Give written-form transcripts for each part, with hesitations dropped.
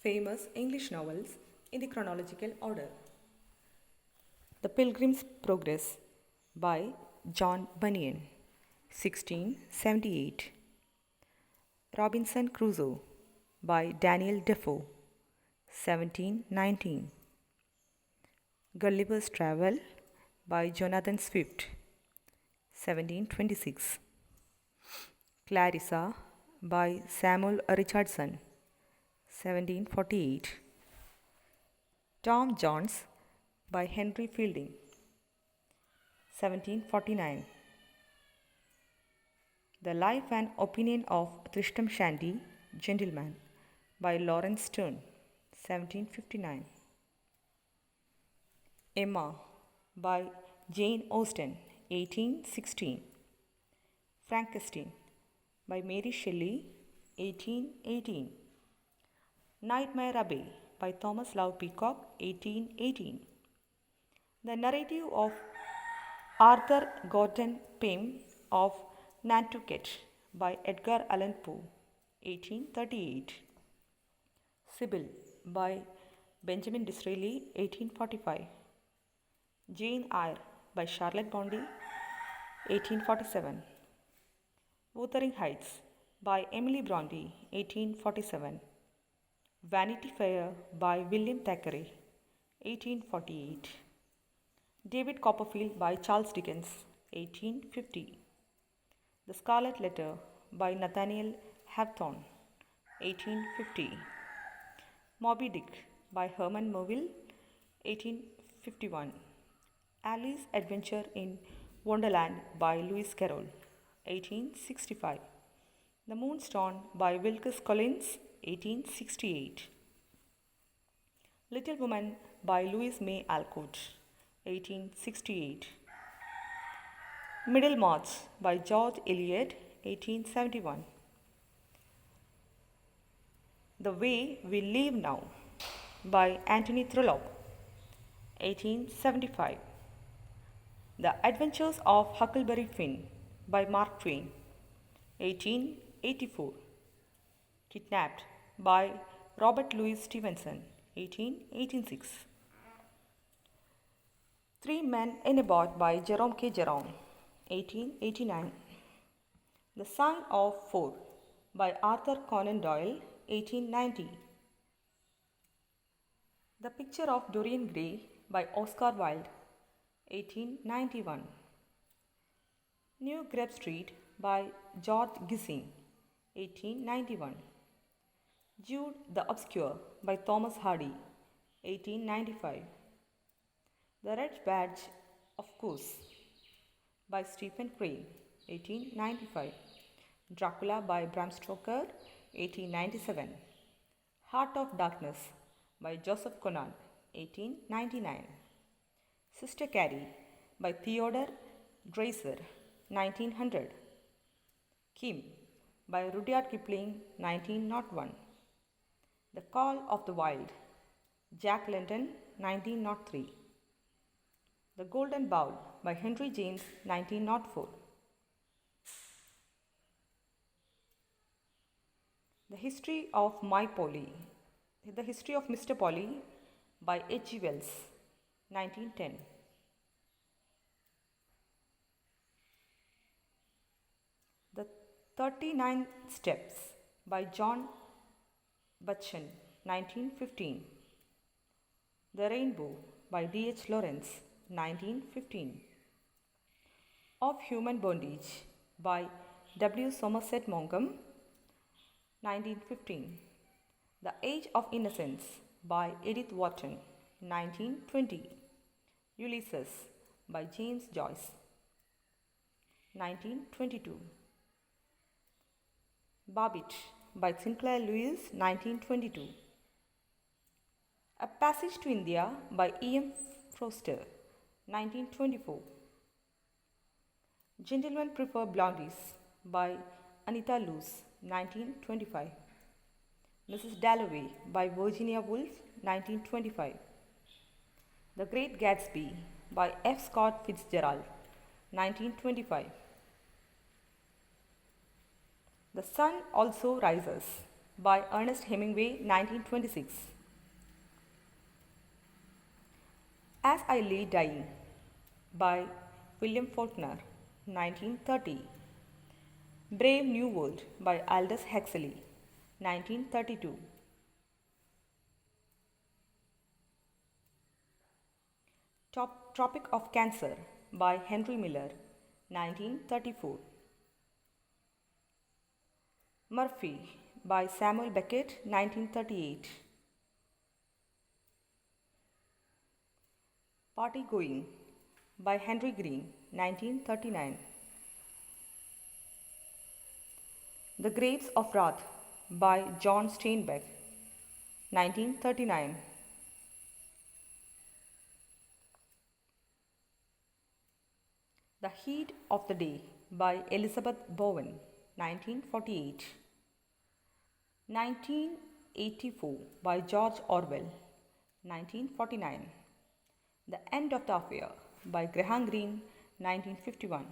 Famous English novels in the chronological order. The Pilgrim's Progress by John Bunyan, 1678. Robinson Crusoe by Daniel Defoe, 1719. Gulliver's Travel by Jonathan Swift, 1726. Clarissa by Samuel Richardson, 1748. Tom Jones by Henry Fielding, 1749. The Life and Opinion of Tristram Shandy, Gentleman by Lawrence Sterne, 1759. Emma by Jane Austen, 1816. Frankenstein by Mary Shelley, 1818. Nightmare Abbey by Thomas Love Peacock, 1818. The Narrative of Arthur Gordon Pym of Nantucket by Edgar Allan Poe, 1838. Sybil by Benjamin Disraeli, 1845. Jane Eyre by Charlotte Brontë, 1847. Wuthering Heights by Emily Brontë, 1847. Vanity Fair by William Thackeray, 1848. David Copperfield by Charles Dickens, 1850. The Scarlet Letter by Nathaniel Hawthorne, 1850. Moby Dick by Herman Melville, 1851. Alice's Adventure in Wonderland by Lewis Carroll, 1865. The Moonstone by Wilkes Collins, 1868. Little Woman by Louise May Alcott, 1868. Middlemarch by George Eliot, 1871. The Way We Live Now by Anthony Trollope, 1875. The Adventures of Huckleberry Finn by Mark Twain, 1884. Kidnapped by Robert Louis Stevenson, 1886. Three Men in a Boat by Jerome K. Jerome, 1889. The Sign of Four by Arthur Conan Doyle, 1890. The Picture of Dorian Gray by Oscar Wilde, 1891. New Grub Street by George Gissing, 1891. Jude the Obscure by Thomas Hardy, 1895. The Red Badge of Course by Stephen Crane, 1895. Dracula by Bram Stoker, 1897. Heart of Darkness by Joseph Conrad, 1899. Sister Carrie by Theodore Dreiser, 1900. Kim by Rudyard Kipling, 1901. The Call of the Wild, Jack London, 1903. The Golden Bowl by Henry James, 1904. The History of Mr. Polly by H.G. Wells, 1910. The 39 Steps by John Butchen, 1915. The Rainbow by D.H. Lawrence, 1915. Of Human Bondage by W. Somerset Maugham, 1915. The Age of Innocence by Edith Wharton, 1920. Ulysses by James Joyce, 1922. Babbitt by Sinclair Lewis, 1922. A Passage to India by E.M. Forster, 1924. Gentlemen Prefer Blondies by Anita Loos, 1925. Mrs. Dalloway by Virginia Woolf, 1925. The Great Gatsby by F. Scott Fitzgerald, 1925. The Sun Also Rises by Ernest Hemingway, 1926. As I Lay Dying by William Faulkner, 1930. Brave New World by Aldous Huxley, 1932. Tropic of Cancer by Henry Miller, 1934. Murphy by Samuel Beckett, 1938. Party Going by Henry Green, 1939. The Grapes of Wrath by John Steinbeck, 1939. The Heat of the Day by Elizabeth Bowen, 1948. 1984 by George Orwell, 1949. The End of the Affair by Graham Greene, 1951.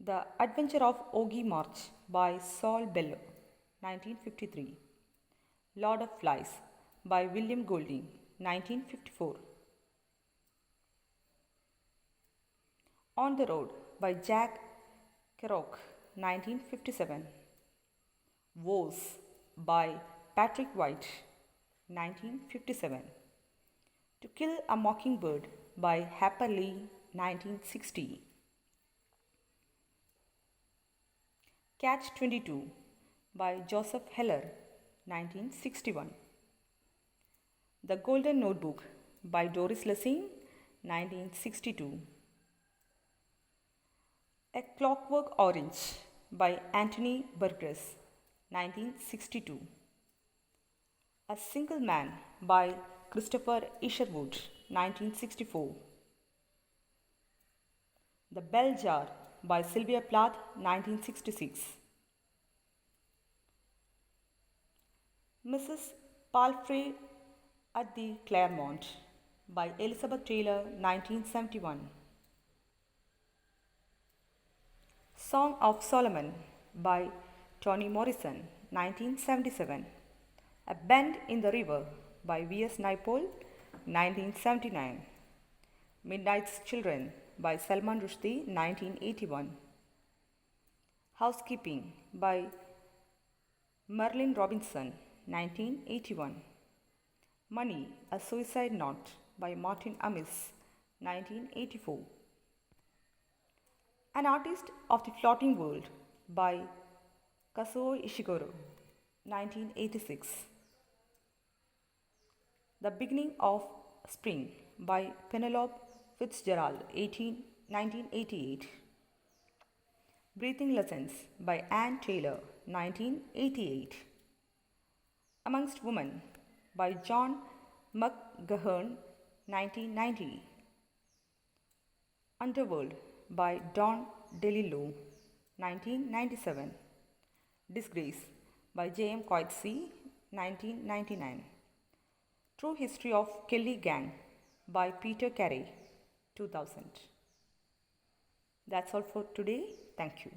The Adventure of Augie March by Saul Bellow, 1953. Lord of Flies by William Golding, 1954. On the Road by Jack Kerouac, 1957. Woes by Patrick White, 1957. To Kill a Mockingbird by Harper Lee, 1960. Catch-22 by Joseph Heller, 1961. The Golden Notebook by Doris Lessing, 1962. A Clockwork Orange by Anthony Burgess, 1962. A Single Man by Christopher Isherwood, 1964. The Bell Jar by Sylvia Plath, 1966. Mrs. Palfrey at the Claremont by Elizabeth Taylor, 1971. Song of Solomon by Toni Morrison, 1977. A Bend in the River by V.S. Naipaul, 1979. Midnight's Children by Salman Rushdie, 1981. Housekeeping by Merlin Robinson, 1981. Money, a Suicide Note by Martin Amis, 1984. An Artist of the Floating World by Kazuo Ishiguro, 1986. The Beginning of Spring by Penelope Fitzgerald, 1988. Breathing Lessons by Anne Taylor, 1988. Amongst Women by John McGahern, 1990. Underworld by Don DeLillo, 1997. Disgrace by J.M. Coetzee, 1999. True History of Kelly Gang by Peter Carey, 2000. That's all for today. Thank you.